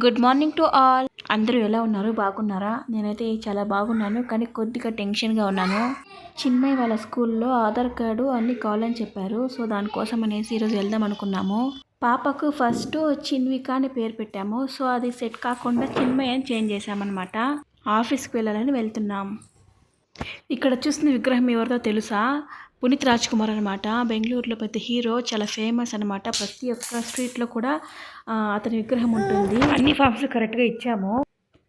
Good morning to all. అందరూ ఎలా ఉన్నారు? బాగున్నారా? నేనైతే చాలా బాగున్నాను, కానీ కొద్దిగా టెన్షన్గా ఉన్నాను. చిన్మయ్ వాళ్ళ స్కూల్లో ఆధార్ కార్డు అన్నీ కావాలని చెప్పారు. సో దానికోసం అనేసి ఈరోజు వెళ్దాం అనుకున్నాము. పాపకు ఫస్ట్ చిన్విక అని పేరు పెట్టాము. సో అది సెట్ కాకుండా చిన్మయ్ అని చేంజ్ చేసామన్నమాట. ఆఫీస్కి వెళ్ళాలని వెళ్తున్నాం. ఇక్కడ చూసిన విగ్రహం ఎవరిదో తెలుసా? పునీత్ రాజ్ కుమార్ అనమాట. బెంగళూరులో పెద్ద హీరో, చాలా ఫేమస్ అనమాట. ప్రతి ఒక్క స్ట్రీట్లో కూడా అతని విగ్రహం ఉంటుంది. అన్ని ఫామ్స్ కరెక్ట్గా ఇచ్చాము.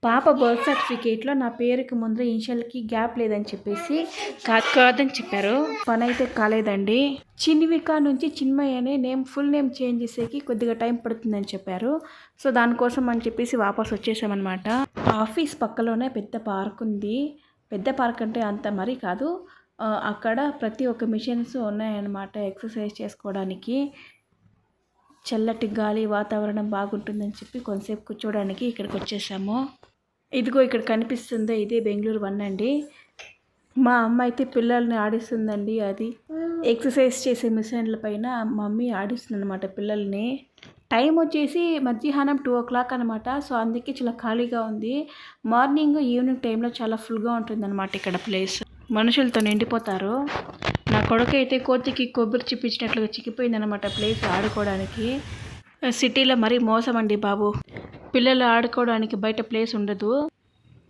పాప బర్త్ సర్టిఫికేట్లో నా పేరుకి ముందర ఇనిషియల్కి గ్యాప్ లేదని చెప్పేసి కాదని చెప్పారు. పని అయితే కాలేదండి. చిన్విక నుంచి చిన్మయ్ అనే ఫుల్ నేమ్ చేంజ్ చేసేకి కొద్దిగా టైం పడుతుందని చెప్పారు. సో దానికోసం అని చెప్పేసి వాపస్ వచ్చేసామన్నమాట. ఆఫీస్ పక్కలోనే పెద్ద పార్క్ ఉంది. పెద్ద పార్క్ అంటే అంత మరీ కాదు. అక్కడ ప్రతి ఒక్క మిషన్స్ ఉన్నాయన్నమాట ఎక్సర్సైజ్ చేసుకోవడానికి. చల్లటి గాలి, వాతావరణం బాగుంటుందని చెప్పి కొంతసేపు కూర్చోవడానికి ఇక్కడికి వచ్చేసాము. ఇదిగో ఇక్కడ కనిపిస్తుందే, ఇదే బెంగళూరు 1 అండి. మా అమ్మ అయితే పిల్లల్ని ఆడిస్తుందండి. అది ఎక్సర్సైజ్ చేసే మిషన్ల పైన మమ్మీ ఆడిస్తుంది అనమాట పిల్లల్ని. టైం వచ్చేసి మధ్యాహ్నం 2 o'clock అనమాట. సో అందుకే చాలా ఖాళీగా ఉంది. మార్నింగ్ ఈవినింగ్ టైంలో చాలా ఫుల్గా ఉంటుందన్నమాట ఇక్కడ ప్లేస్. మనుషులతో నిండిపోతారు. నా కొడుకు అయితే కోతికి కొబ్బరి చిప్పించినట్లుగా చిక్కిపోయిందనమాట ప్లేస్ ఆడుకోవడానికి. సిటీలో మరీ మోసం అండి బాబు. పిల్లలు ఆడుకోవడానికి బయట ప్లేస్ ఉండదు.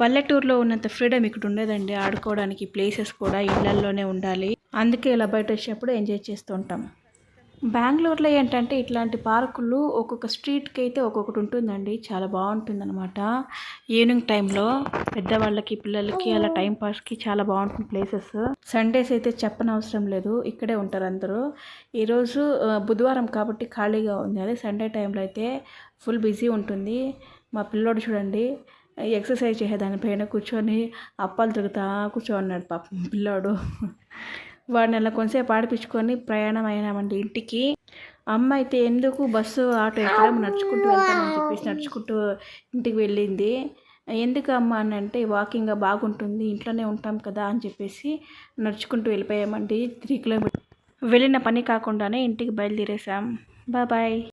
పల్లెటూరులో ఉన్నంత ఫ్రీడమ్ ఇక్కడ ఉండదండి. ఆడుకోవడానికి ప్లేసెస్ కూడా ఇళ్లల్లోనే ఉండాలి. అందుకే ఇలా బయట వచ్చినప్పుడు ఎంజాయ్ చేస్తూ ఉంటాం. బెంగళూరులో ఏంటంటే ఇట్లాంటి పార్కులు ఒక్కొక్క స్ట్రీట్కి అయితే ఒక్కొక్కటి ఉంటుందండి. చాలా బాగుంటుందన్నమాట. ఈవినింగ్ టైంలో పెద్దవాళ్ళకి, పిల్లలకి అలా టైంపాస్కి చాలా బాగుంటుంది ప్లేసెస్. సండేస్ అయితే చెప్పనవసరం లేదు, ఇక్కడే ఉంటారు అందరూ. ఈరోజు బుధవారం కాబట్టి ఖాళీగా ఉంది. అదే సండే టైంలో అయితే ఫుల్ బిజీ ఉంటుంది. మా పిల్లోడు చూడండి, ఎక్సర్సైజ్ చేసేదానిపైన కూర్చొని అప్పాలు తిరుగుతా కూర్చోన్నాడు పాపం పిల్లోడు. వాడిని అలా కొంతసేపు ఆడిపించుకొని ప్రయాణం అయినామండి ఇంటికి. అమ్మ అయితే ఎందుకు బస్సు ఆటో ఎక్కడం, నడుచుకుంటూ వెళ్తామని చెప్పేసి నడుచుకుంటూ ఇంటికి వెళ్ళింది. ఎందుకు అమ్మ అని అంటే వాకింగ్గా బాగుంటుంది, ఇంట్లోనే ఉంటాం కదా అని చెప్పేసి నడుచుకుంటూ వెళ్ళిపోయామండి. 3 kilometers. వెళ్ళిన పని కాకుండానే ఇంటికి బయలుదేరేసాం. బాయ్.